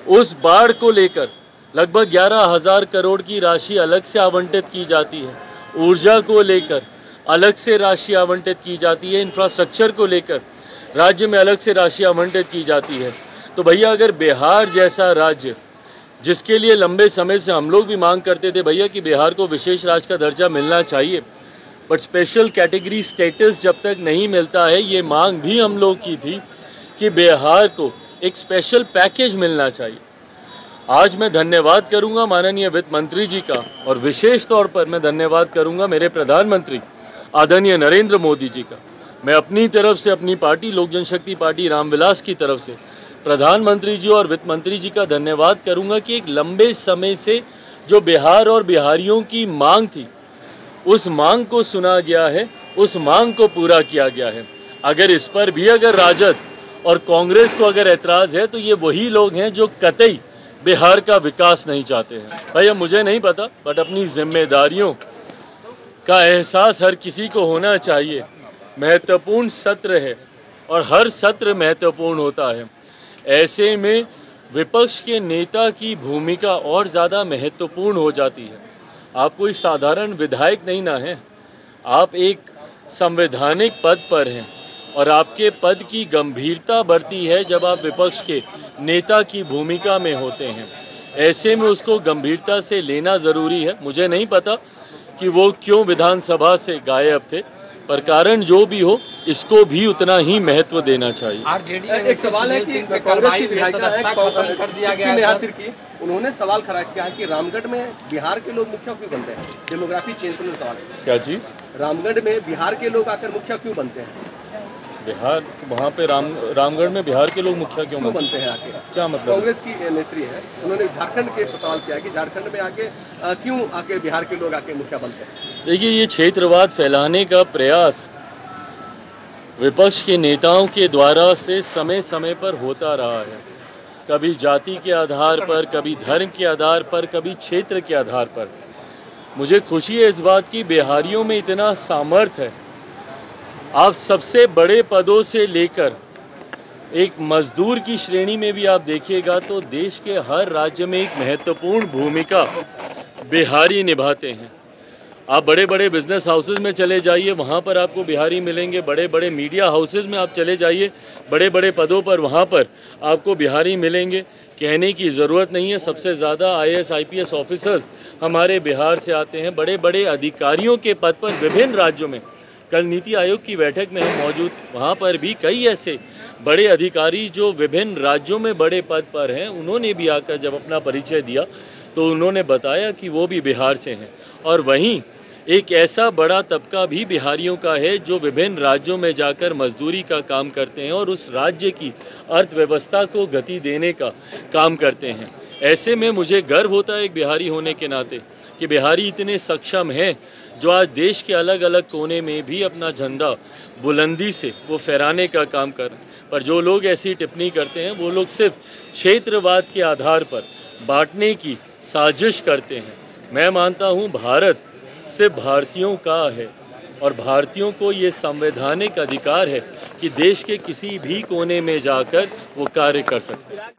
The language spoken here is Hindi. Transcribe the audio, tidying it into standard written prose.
उस बाढ़ को लेकर लगभग 11,000 करोड़ की राशि अलग से आवंटित की जाती है। ऊर्जा को लेकर अलग से राशि आवंटित की जाती है। इंफ्रास्ट्रक्चर को लेकर राज्य में अलग से राशि आवंटित की जाती है। तो भैया अगर बिहार जैसा राज्य, जिसके लिए लंबे समय से हम लोग भी मांग करते थे भैया कि बिहार को विशेष राज्य का दर्जा मिलना चाहिए, बट स्पेशल कैटेगरी स्टेटस जब तक नहीं मिलता है, ये मांग भी हम लोग की थी कि बिहार को एक स्पेशल पैकेज मिलना चाहिए। आज मैं धन्यवाद करूंगा माननीय वित्त मंत्री जी का, और विशेष तौर पर मैं धन्यवाद करूंगा मेरे प्रधानमंत्री आदरणीय नरेंद्र मोदी जी का। मैं अपनी तरफ से, अपनी पार्टी लोक जनशक्ति पार्टी रामविलास की तरफ से प्रधानमंत्री जी और वित्त मंत्री जी का धन्यवाद करूंगा कि एक लंबे समय से जो बिहार और बिहारियों की मांग थी, उस मांग को सुना गया है, उस मांग को पूरा किया गया है। अगर इस पर भी अगर राजद और कांग्रेस को अगर ऐतराज़ है, तो ये वही लोग हैं जो कतई बिहार का विकास नहीं चाहते हैं। भैया मुझे नहीं पता, बट अपनी जिम्मेदारियों का एहसास हर किसी को होना चाहिए। महत्वपूर्ण सत्र है और हर सत्र महत्वपूर्ण होता है। ऐसे में विपक्ष के नेता की भूमिका और ज़्यादा महत्वपूर्ण हो जाती है। आप कोई साधारण विधायक नहीं ना हैं, आप एक संवैधानिक पद पर हैं, और आपके पद की गंभीरता बढ़ती है जब आप विपक्ष के नेता की भूमिका में होते हैं। ऐसे में उसको गंभीरता से लेना ज़रूरी है। मुझे नहीं पता कि वो क्यों विधानसभा से गायब थे, पर कारण जो भी हो, इसको भी उतना ही महत्व देना चाहिए। एक सवाल है कि कांग्रेस की विधायिका कर दिया गया है, उन्होंने सवाल खड़ा किया है कि रामगढ़ में बिहार के लोग मुखिया क्यों बनते हैं? डेमोग्राफी चेंज करने का सवाल है। क्या चीज़? रामगढ़ में बिहार के लोग आकर मुखिया क्यों बनते हैं? बिहार, वहाँ पे रामगढ़ में बिहार के लोग मुखिया क्यों बनते हैं आके? क्या मतलब? कांग्रेस की नेत्री है, उन्होंने झारखंड के सवाल किया कि झारखंड में आके क्यों आके बिहार के लोग आके मुखिया बनते हैं? देखिए, ये क्षेत्रवाद फैलाने का प्रयास विपक्ष के नेताओं के द्वारा से समय समय पर होता रहा है। कभी जाति के आधार पर, कभी धर्म के आधार पर, कभी क्षेत्र के आधार पर। मुझे खुशी है इस बात की, बिहारियों में इतना सामर्थ्य है। आप सबसे बड़े पदों से लेकर एक मजदूर की श्रेणी में भी आप देखिएगा तो देश के हर राज्य में एक महत्वपूर्ण भूमिका बिहारी निभाते हैं। आप बड़े बड़े बिजनेस हाउसेज में चले जाइए, वहाँ पर आपको बिहारी मिलेंगे। बड़े बड़े मीडिया हाउसेज में आप चले जाइए, बड़े बड़े पदों पर वहाँ पर आपको बिहारी मिलेंगे। कहने की ज़रूरत नहीं है, सबसे ज़्यादा IAS IPS ऑफिसर्स हमारे बिहार से आते हैं। बड़े बड़े अधिकारियों के पद पर विभिन्न राज्यों में, कल नीति आयोग की बैठक में हम मौजूद, वहाँ पर भी कई ऐसे बड़े अधिकारी जो विभिन्न राज्यों में बड़े पद पर हैं, उन्होंने भी आकर जब अपना परिचय दिया तो उन्होंने बताया कि वो भी बिहार से हैं। और वहीं एक ऐसा बड़ा तबका भी बिहारियों का है जो विभिन्न राज्यों में जाकर मजदूरी का काम करते हैं और उस राज्य की अर्थव्यवस्था को गति देने का काम करते हैं। ऐसे में मुझे गर्व होता है एक बिहारी होने के नाते कि बिहारी इतने सक्षम हैं जो आज देश के अलग अलग कोने में भी अपना झंडा बुलंदी से वो फहराने का काम कर रहे हैं। पर जो लोग ऐसी टिप्पणी करते हैं, वो लोग सिर्फ क्षेत्रवाद के आधार पर बांटने की साजिश करते हैं। मैं मानता हूँ भारत सिर्फ भारतीयों का है और भारतीयों को ये संवैधानिक अधिकार है कि देश के किसी भी कोने में जाकर वो कार्य कर सकते हैं।